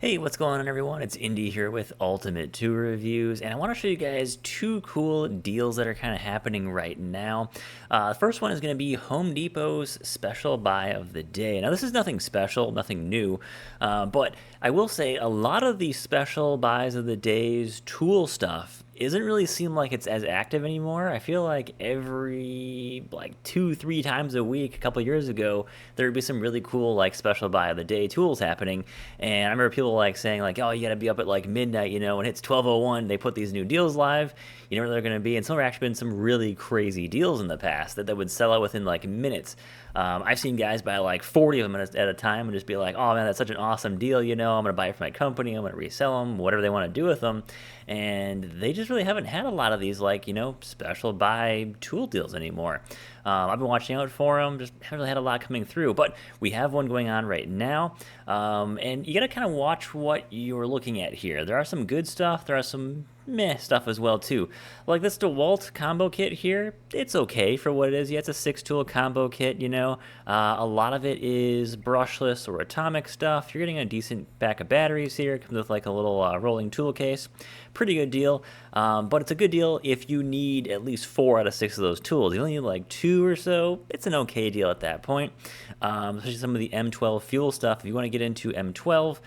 Hey, what's going on, everyone? It's Indy here with Ultimate Tool Reviews, and I want to show you guys two cool deals that are kind of happening right now. The first one is going to be Home Depot's special buy of the day. Now, this is nothing special, nothing new, but I will say a lot of the special buys of the day's tool stuff isn't really seem like it's as active anymore. I feel like every like 2, 3 times a week, a couple years ago, there would be some really cool like special buy of the day tools happening. And I remember people like saying like, oh, you gotta be up at like midnight, when it's 12:01, they put these new deals live. You know where they're gonna be, and some have actually been some really crazy deals in the past that would sell out within like minutes. I've seen guys buy like 40 of them at a time and just be like, oh man, that's such an awesome deal. I'm going to buy it for my company. I'm going to resell them, whatever they want to do with them. And they just really haven't had a lot of these like, special buy tool deals anymore. I've been watching out for them, just haven't really had a lot coming through. But we have one going on right now. And you got to kind of watch what you're looking at here. There are some good stuff. There are some meh stuff as well too. Like this DeWalt combo kit here, it's okay for what it is. Yeah, it's a 6-tool combo kit. A lot of it is brushless or atomic stuff. You're getting a decent pack of batteries here. It comes with like a little rolling tool case. Pretty good deal. But it's a good deal if you need at least 4 out of 6 of those tools. You only need like 2 or so. It's an okay deal at that point. Especially some of the M12 fuel stuff. If you want to get into M12,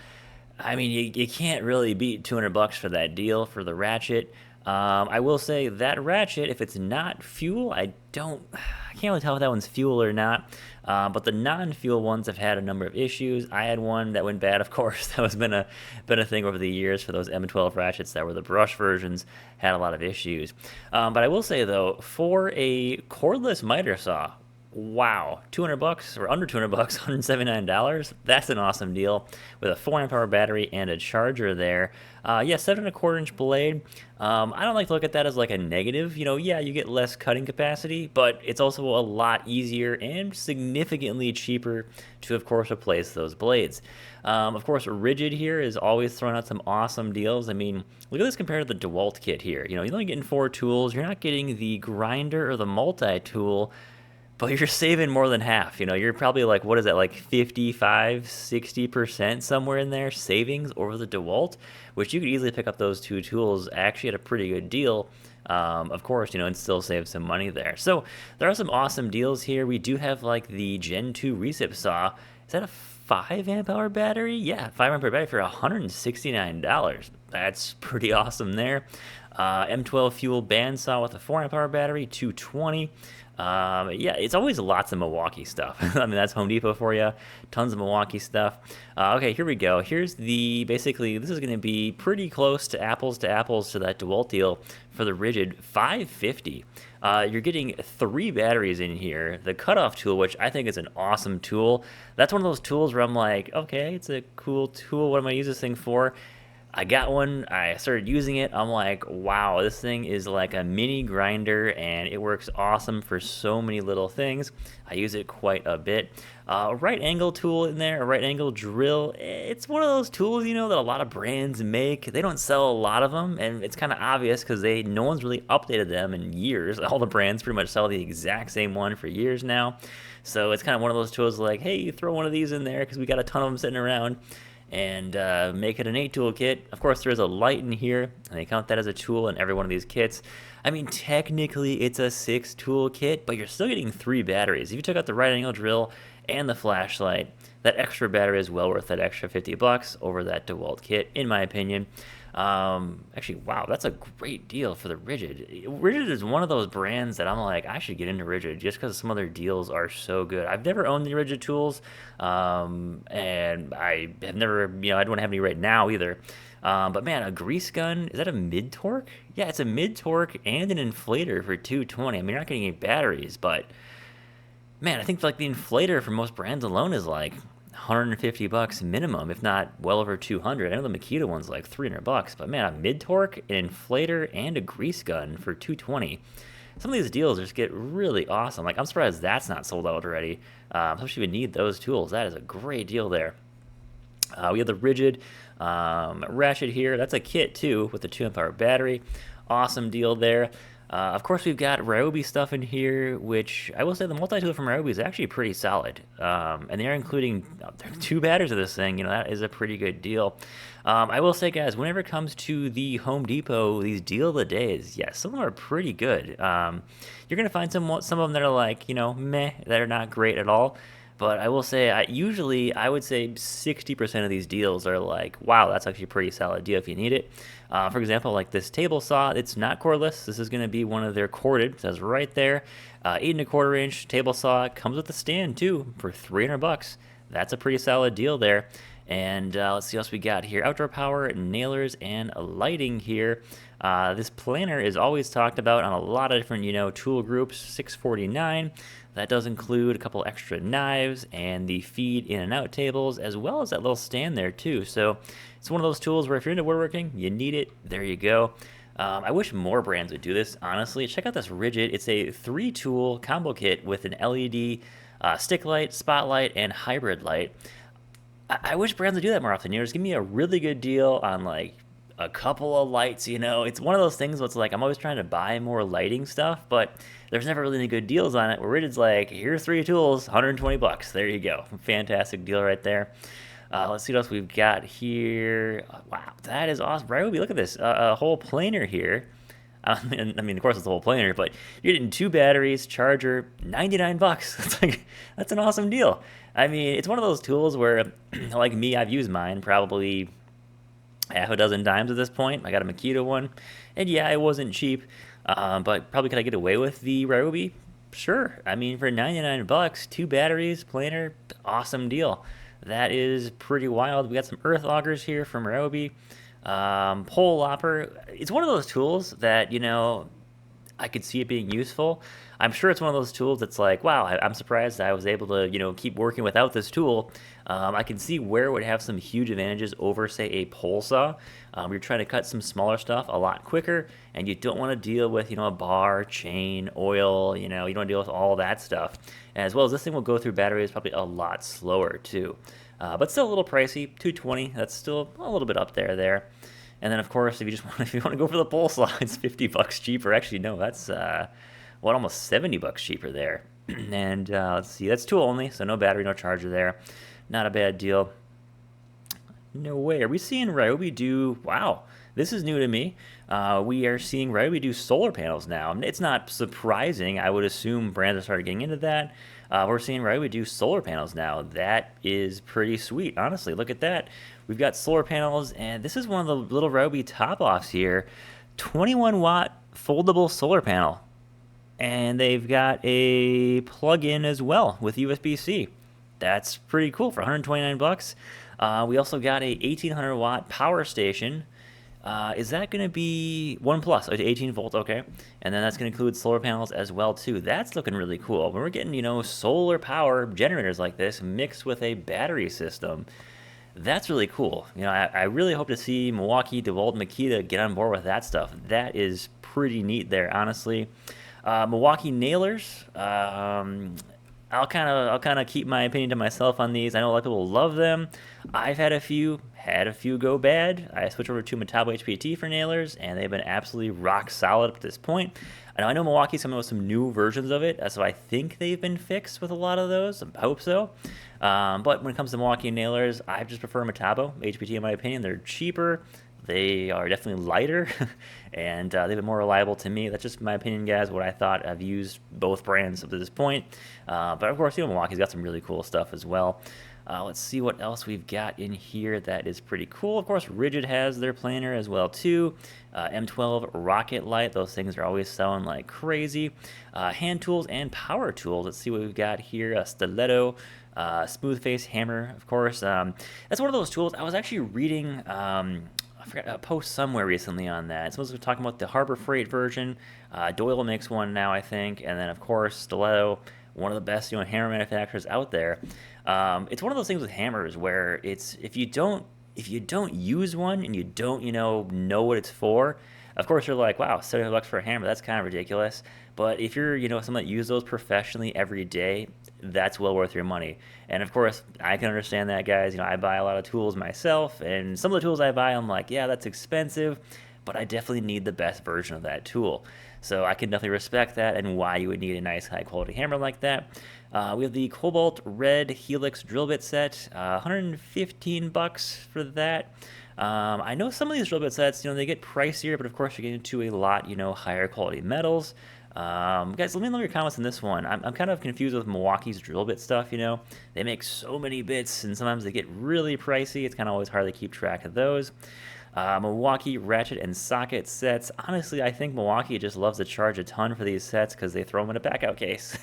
I mean, you can't really beat $200 for that deal for the ratchet. I will say that ratchet, if it's not fuel, I can't really tell if that one's fuel or not. But the non-fuel ones have had a number of issues. I had one that went bad, of course. That has been a thing over the years for those M12 ratchets that were the brush versions, had a lot of issues. But I will say though, for a cordless miter saw, wow, $200 or under $200, $179. That's an awesome deal with a 4 amp hour battery and a charger there. Yeah, 7 1/4 inch blade. I don't like to look at that as like a negative. Yeah, you get less cutting capacity, but it's also a lot easier and significantly cheaper to, of course, replace those blades. Of course, Ridgid here is always throwing out some awesome deals. I mean, look at this compared to the DeWalt kit here. You're only getting 4 tools. You're not getting the grinder or the multi-tool, but you're saving more than half. You're probably like, what is that, like 55, 60% somewhere in there savings over the DeWalt, which you could easily pick up those 2 tools actually at a pretty good deal. Of course, and still save some money there. So there are some awesome deals here. We do have like the Gen 2 recip saw. Is that a 5 amp hour battery? Yeah, 5 amp hour battery for $169. That's pretty awesome there. M12 fuel bandsaw with a 4 amp hour battery, $220. Yeah, it's always lots of Milwaukee stuff. I mean, that's Home Depot for you. Tons of Milwaukee stuff. Okay, here we go. Basically, this is going to be pretty close to apples to that DeWalt deal for the Ridgid, $550. You're getting 3 batteries in here. The cutoff tool, which I think is an awesome tool. That's one of those tools where I'm like, okay, it's a cool tool. What am I use this thing for? I got one, I started using it, I'm like, wow, this thing is like a mini grinder and it works awesome for so many little things. I use it quite a bit. A right angle tool in there, a right angle drill. It's one of those tools, that a lot of brands make. They don't sell a lot of them, and it's kind of obvious because no one's really updated them in years. All the brands pretty much sell the exact same one for years now. So it's kind of one of those tools like, hey, you throw one of these in there because we got a ton of them sitting around, and make it an 8-tool kit. Of course, there's a light in here, and they count that as a tool in every one of these kits. I mean, technically, it's a 6-tool kit, but you're still getting 3 batteries. If you took out the right angle drill and the flashlight, that extra battery is well worth that extra $50 over that DeWalt kit, in my opinion. Actually, wow, that's a great deal for the Ridgid. Ridgid is one of those brands that I'm like, I should get into Ridgid just because some of their deals are so good. I've never owned the Ridgid tools, and I have never, I don't have any right now either. But man, a grease gun, is that a mid-torque? Yeah, it's a mid-torque and an inflator for $220. I mean, you're not getting any batteries, but man, I think like the inflator for most brands alone is like $150 minimum, if not well over 200. I know the Makita one's like $300, but man, a mid-torque, an inflator, and a grease gun for $220. Some of these deals just get really awesome. Like, I'm surprised that's not sold out already. Especially if you need those tools. That is a great deal there. We have the Ridgid ratchet here. That's a kit too with the 2 amp hour battery. Awesome deal there. Of course, we've got Ryobi stuff in here, which I will say the multi-tool from Ryobi is actually pretty solid. And they are including 2 batteries of this thing. That is a pretty good deal. I will say, guys, whenever it comes to the Home Depot, these deal of the days, yes, some of them are pretty good. You're gonna find some of them that are like, meh, that are not great at all. But I will say, I would say 60% of these deals are like, wow, that's actually a pretty solid deal if you need it. For example, like this table saw, it's not cordless. This is going to be one of their corded. It says right there, 8 1/4 inch table saw. Comes with a stand too for $300. That's a pretty solid deal there. And let's see what else we got here. Outdoor power, nailers, and lighting here. This planner is always talked about on a lot of different, tool groups. $649. That does include a couple extra knives and the feed in and out tables, as well as that little stand there too. So it's one of those tools where if you're into woodworking, you need it. There you go. I wish more brands would do this, honestly. Check out this Ridgid. It's a 3-tool combo kit with an LED stick light, spotlight, and hybrid light. I wish brands would do that more often. Just give me a really good deal on like a couple of lights. It's one of those things where it's like I'm always trying to buy more lighting stuff, but there's never really any good deals on it. Where Ridgid's like, here's 3 tools, $120. There you go. Fantastic deal right there. Let's see what else we've got here. Wow, that is awesome. Ryobi, look at this. A whole planer here. I mean, of course, it's the whole planer, but you're getting 2 batteries, charger, $99. That's an awesome deal. I mean, it's one of those tools where, like me, I've used mine probably half a dozen times at this point. I got a Makita one, and yeah, it wasn't cheap, but probably could I get away with the Ryobi? Sure. I mean, for $99, 2 batteries, planer, awesome deal. That is pretty wild. We got some earth augers here from Ryobi. Pole lopper. It's one of those tools that, I could see it being useful. I'm sure it's one of those tools that's like, wow, I'm surprised I was able to, keep working without this tool. I can see where it would have some huge advantages over, say, a pole saw. You're trying to cut some smaller stuff a lot quicker, and you don't want to deal with, a bar, chain, oil, you don't want to deal with all that stuff. As well as this thing will go through batteries probably a lot slower, too. But still a little pricey, $220. That's still a little bit up there. And then, of course, if you want to go for the pole saw, it's $50 cheaper. Actually, no, that's almost $70 cheaper there. And let's see, that's tool only, so no battery, no charger there. Not a bad deal. No way. Are we seeing Ryobi do? Wow, this is new to me. We are seeing Ryobi do solar panels now. It's not surprising. I would assume brands have started getting into that. We're seeing Ryobi do solar panels now. That is pretty sweet, honestly. Look at that. We've got solar panels, and this is one of the little Ryobi top-offs here. 21-watt foldable solar panel. And they've got a plug-in as well with USB-C. That's pretty cool for $129. We also got a 1800-watt power station. Is that going to be 1 plus? 18 volt, okay. And then that's going to include solar panels as well too. That's looking really cool. When we're getting, solar power generators like this mixed with a battery system, that's really cool. I really hope to see Milwaukee, DeWalt, Makita get on board with that stuff. That is pretty neat there, honestly. Milwaukee nailers. I'll kind of keep my opinion to myself on these. I know a lot of people love them. I've had a few go bad. I switched over to Metabo HPT for nailers, and they've been absolutely rock solid up to this point. I know Milwaukee's coming with some new versions of it, so I think they've been fixed with a lot of those. I hope so. But when it comes to Milwaukee nailers, I just prefer Metabo HPT in my opinion. They're cheaper. They are definitely lighter, and they've been more reliable to me. That's just my opinion, guys, what I thought. I've used both brands up to this point. But, of course, Milwaukee's got some really cool stuff as well. Let's see what else we've got in here that is pretty cool. Of course, Ridgid has their planer as well, too. M12 Rocket Light. Those things are always selling like crazy. Hand tools and power tools. Let's see what we've got here. A stiletto. Smooth face hammer, of course. That's one of those tools. I was actually reading... I forgot a post somewhere recently on that. Someone was talking about the Harbor Freight version. Doyle makes one now, I think, and then of course Stiletto, one of the best hammer manufacturers out there. It's one of those things with hammers where it's if you don't use one and you don't know what it's for. Of course, you're like, wow, $70 for a hammer, that's kind of ridiculous. But if you're, someone that uses those professionally every day, that's well worth your money. And of course, I can understand that, guys. I buy a lot of tools myself, and some of the tools I buy, I'm like, yeah, that's expensive. but I definitely need the best version of that tool. So I can definitely respect that and why you would need a nice high quality hammer like that. We have the Cobalt Red Helix drill bit set, 115 bucks for that. I know some of these drill bit sets, they get pricier, but of course you're getting into a lot, higher quality metals. Guys, let me know your comments on this one. I'm kind of confused with Milwaukee's drill bit stuff, They make so many bits, and sometimes they get really pricey. It's kind of always hard to keep track of those. Milwaukee ratchet and socket sets. Honestly, I think Milwaukee just loves to charge a ton for these sets because they throw them in a backout case.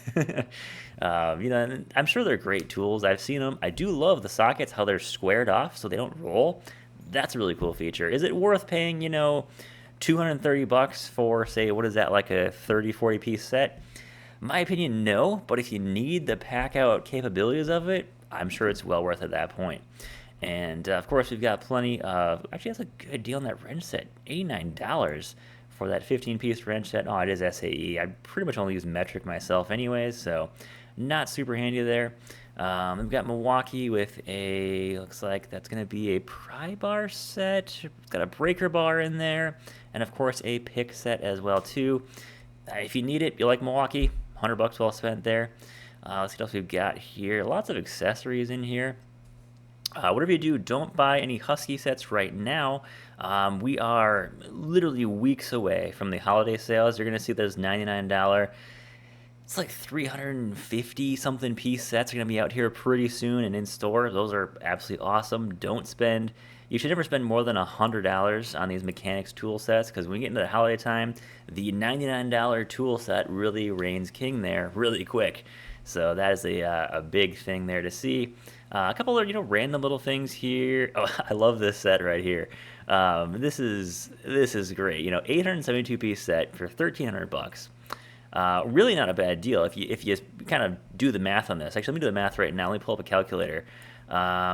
And I'm sure they're great tools. I've seen them. I do love the sockets, how they're squared off so they don't roll. That's a really cool feature. Is it worth paying, 230 bucks for, say, what is that, like a 30, 40 piece set? My opinion, no. But if you need the pack out capabilities of it, I'm sure it's well worth at that point. And of course, we've got plenty of. Actually, that's a good deal on that wrench set. $89 for that 15-piece wrench set. Oh, it is SAE. I pretty much only use metric myself, anyways, so not super handy there. We've got Milwaukee with a. Looks like that's going to be a pry bar set. It's got a breaker bar in there, and of course a pick set as well too. If you need it, you like Milwaukee. $100 well spent there. Let's see what else we've got here. Lots of accessories in here. Whatever you do, don't buy any Husky sets right now. We are literally weeks away from the holiday sales. You're going to see those $99. It's like 350 something piece sets are going to be out here pretty soon and in store. Those are absolutely awesome. You should never spend more than $100 on these mechanics tool sets because when we get into the holiday time, the $99 tool set really reigns king there really quick. So that is a big thing there to see. A couple of random little things here. Oh, I love this set right here. This is great. 872 piece set for $1,300. Really not a bad deal if you kind of do the math on this. Actually, let me do the math right now. Let me pull up a calculator.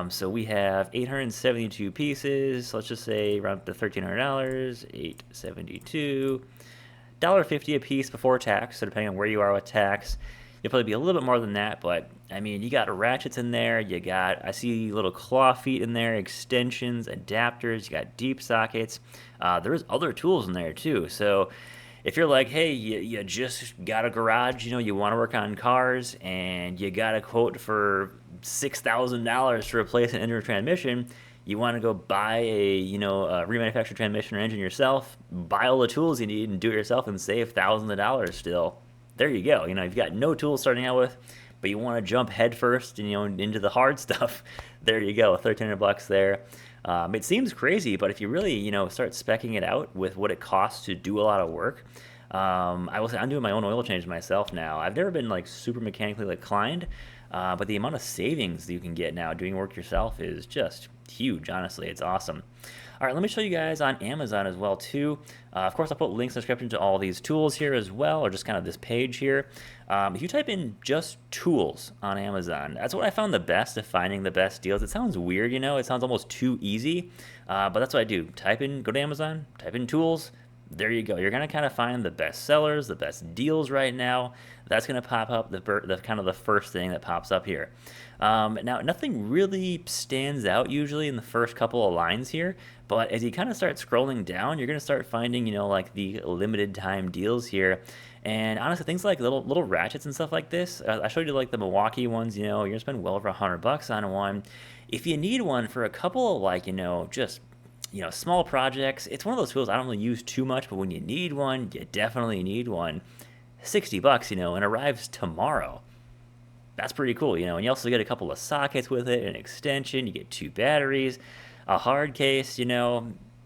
So we have 872 pieces. So let's just say round up to $1,300. 872. $1.50 a piece before tax. So depending on where you are with tax, you'll probably be a little bit more than that, but I mean, you got ratchets in there, I see little claw feet in there, extensions, adapters, you got deep sockets. There's other tools in there too. So if you're like, hey, you just got a garage, you want to work on cars, and you got a quote for $6,000 to replace an internal transmission, you want to go buy a remanufactured transmission or engine yourself, buy all the tools you need and do it yourself and save thousands of dollars still. There you go. You've got no tools starting out with, but you want to jump headfirst, into the hard stuff. There you go, $1,300 there. It seems crazy, but if you really, start speccing it out with what it costs to do a lot of work, I will say I'm doing my own oil change myself now. I've never been like super mechanically inclined, but the amount of savings that you can get now doing work yourself is just huge. Honestly, it's awesome. All right, let me show you guys on Amazon as well too. Of course, I'll put links in the description to all these tools here as well, or just kind of this page here. If you type in just tools on Amazon, that's what I found the best of finding the best deals. It sounds weird, it sounds almost too easy, but that's what I do. Go to Amazon, type in tools. There you go. You're going to kind of find the best sellers, the best deals right now. That's going to pop up the kind of the first thing that pops up here. Now, nothing really stands out usually in the first couple of lines here, but as you kind of start scrolling down, you're going to start finding, like the limited time deals here. And honestly, things like little ratchets and stuff like this, I showed you like the Milwaukee ones, you're going to spend well over $100 on one. If you need one for a couple of like, just small projects, it's one of those tools I don't really use too much, but when you need one, you definitely need one. $60, and arrives tomorrow. That's pretty cool, and you also get a couple of sockets with it, an extension, you get 2 batteries, a hard case,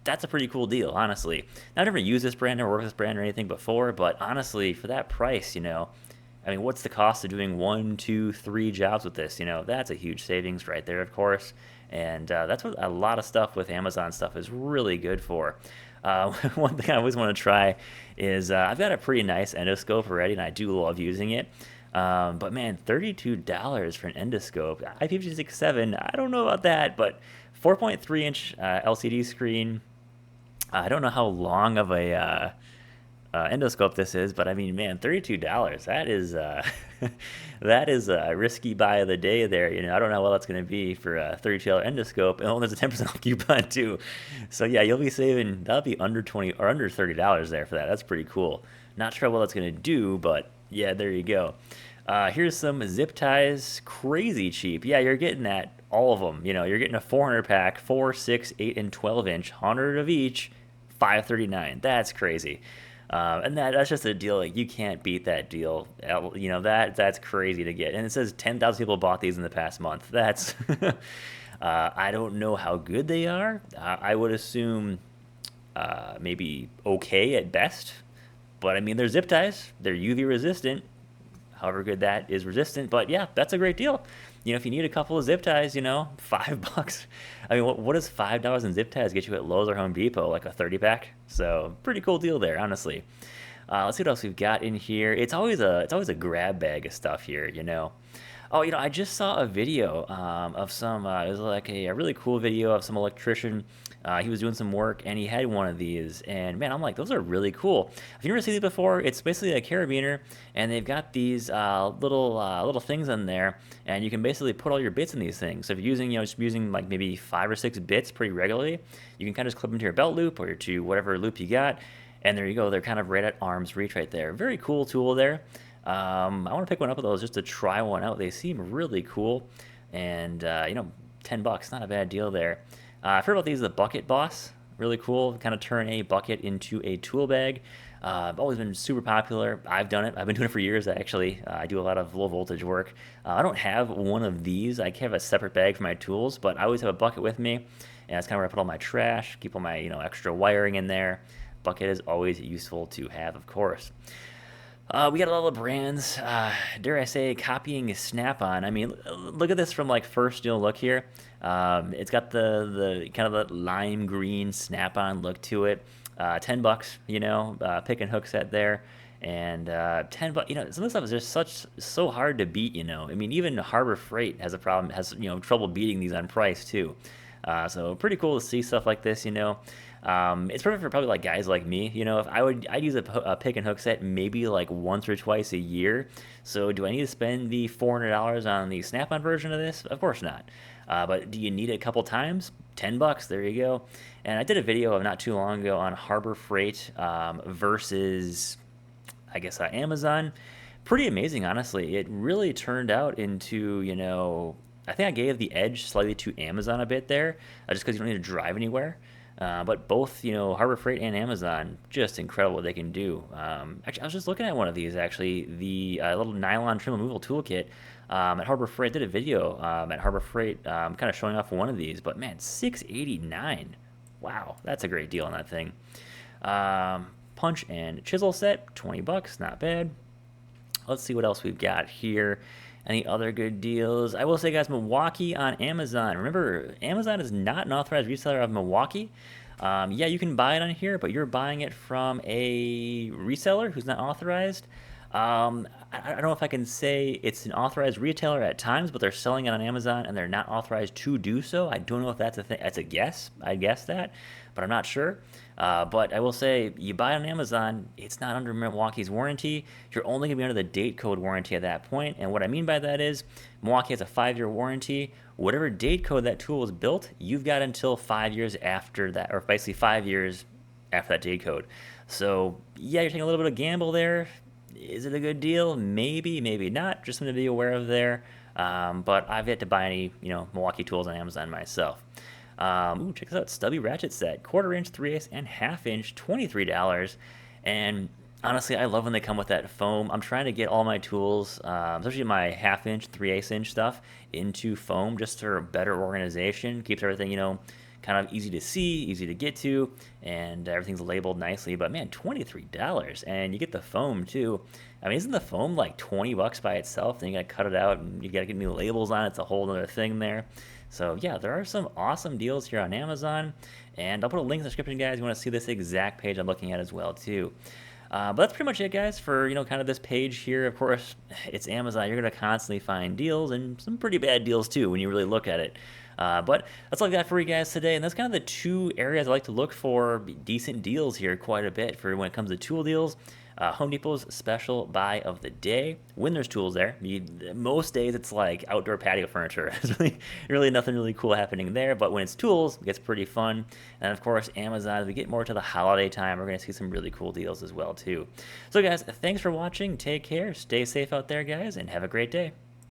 that's a pretty cool deal, honestly. Now, I've never used this brand or worked with this brand or anything before, but honestly, for that price, what's the cost of doing 1, 2, 3 jobs with this? That's a huge savings right there, of course. And that's what a lot of stuff with Amazon stuff is really good for. One thing I always want to try is I've got a pretty nice endoscope already, and I do love using it. But man, $32 for an endoscope. IP56.7, I don't know about that, but 4.3-inch LCD screen. I don't know how long of a endoscope this is, but I mean, man, $32. That is that is a risky buy of the day there. I don't know how well that's going to be for a $32 endoscope. Oh, and there's a 10% off coupon too. So yeah, you'll be saving. That'll be under 20 or under $30 there for that. That's pretty cool. Not sure what that's going to do, but yeah, there you go. Here's some zip ties, crazy cheap. Yeah, you're getting that, all of them. You're getting a 400 pack, 4, 6, 8, and 12-inch, 100 of each, $539. That's crazy. And that's just a deal. Like, you can't beat that deal. That's crazy to get. And it says 10,000 people bought these in the past month. That's I don't know how good they are. I would assume maybe okay at best. But I mean, they're zip ties. They're UV resistant. However good that is resistant. But yeah, that's a great deal. If you need a couple of zip ties, $5. I mean, what does $5 in zip ties get you at Lowe's or Home Depot? Like a 30 pack? So pretty cool deal there, honestly. Let's see what else we've got in here. It's always a grab bag of stuff here. Oh, I just saw a video of some. It was like a really cool video of some electrician. He was doing some work and he had one of these, and man, I'm like, those are really cool. Have you ever seen these before? It's basically a carabiner, and they've got these little things in there, and you can basically put all your bits in these things. So if you're using, just using like maybe 5 or 6 bits pretty regularly, you can kind of just clip them to your belt loop or to whatever loop you got, and there you go. They're kind of right at arm's reach right there. Very cool tool there. I want to pick one up of those just to try one out. They seem really cool, and $10, not a bad deal there. I've heard about these, the Bucket Boss. Really cool. Kind of turn a bucket into a tool bag. Always been super popular. I've done it. I've been doing it for years, actually. I do a lot of low voltage work. I don't have one of these. I have a separate bag for my tools, but I always have a bucket with me, and that's kind of where I put all my trash, keep all my extra wiring in there. Bucket is always useful to have, of course. We got a lot of brands, dare I say, copying Snap-on. I mean, look at this from like first look here. It's got the kind of the lime green Snap-on look to it. $10, pick and hook set there, and $10. Some of this stuff is just so hard to beat. I mean, even Harbor Freight has trouble beating these on price too. So pretty cool to see stuff like this. It's perfect for probably like guys like me. If I'd use a pick and hook set maybe like once or twice a year. So do I need to spend the $400 on the Snap-on version of this? Of course not. But do you need it a couple times? $10, there you go. And I did a video of not too long ago on Harbor Freight versus, I guess, Amazon. Pretty amazing, honestly. It really turned out into, I think I gave the edge slightly to Amazon a bit there, just because you don't need to drive anywhere. But both, Harbor Freight and Amazon, just incredible what they can do. Actually, I was just looking at one of these, actually, the little nylon trim removal toolkit at Harbor Freight. I did a video at Harbor Freight kind of showing off one of these, but man, $689. Wow, that's a great deal on that thing. Punch and chisel set, $20, not bad. Let's see what else we've got here. Any other good deals? I will say, guys, Milwaukee on Amazon. Remember, Amazon is not an authorized reseller of Milwaukee. Yeah, you can buy it on here, but you're buying it from a reseller who's not authorized. I don't know if I can say it's an authorized retailer at times, but they're selling it on Amazon and they're not authorized to do so. I don't know if that's a thing. That's a guess. I guess that, but I'm not sure. But I will say, you buy it on Amazon, it's not under Milwaukee's warranty. You're only going to be under the date code warranty at that point. And what I mean by that is, Milwaukee has a 5-year warranty. Whatever date code that tool was built, you've got until 5 years after that, or basically 5 years after that date code. So yeah, you're taking a little bit of gamble there. Is it a good deal? Maybe, maybe not. Just something to be aware of there. But I've yet to buy any, Milwaukee tools on Amazon myself. Check this out. Stubby ratchet set. 1/4 inch, 3/8, and 1/2 inch. $23. And honestly, I love when they come with that foam. I'm trying to get all my tools, especially my 1/2 inch, 3/8 inch stuff, into foam just for better organization. Keeps everything, kind of easy to see, easy to get to, and everything's labeled nicely. But man, $23, and you get the foam too. I mean, isn't the foam like $20 by itself? Then you gotta cut it out, and you gotta get new labels on it. It's a whole other thing there. So yeah, there are some awesome deals here on Amazon, and I'll put a link in the description, guys. You want to see this exact page I'm looking at as well too. But that's pretty much it, guys, for kind of this page here. Of course, it's Amazon. You're gonna constantly find deals, and some pretty bad deals too when you really look at it. But that's all I got for you guys today, and that's kind of the two areas I like to look for decent deals here quite a bit for when it comes to tool deals. Home Depot's special buy of the day. When there's tools there, most days it's like outdoor patio furniture. There's really nothing really cool happening there. But when it's tools, it gets pretty fun. And of course, Amazon. As we get more to the holiday time, we're gonna see some really cool deals as well too. So guys, thanks for watching. Take care. Stay safe out there, guys, and have a great day.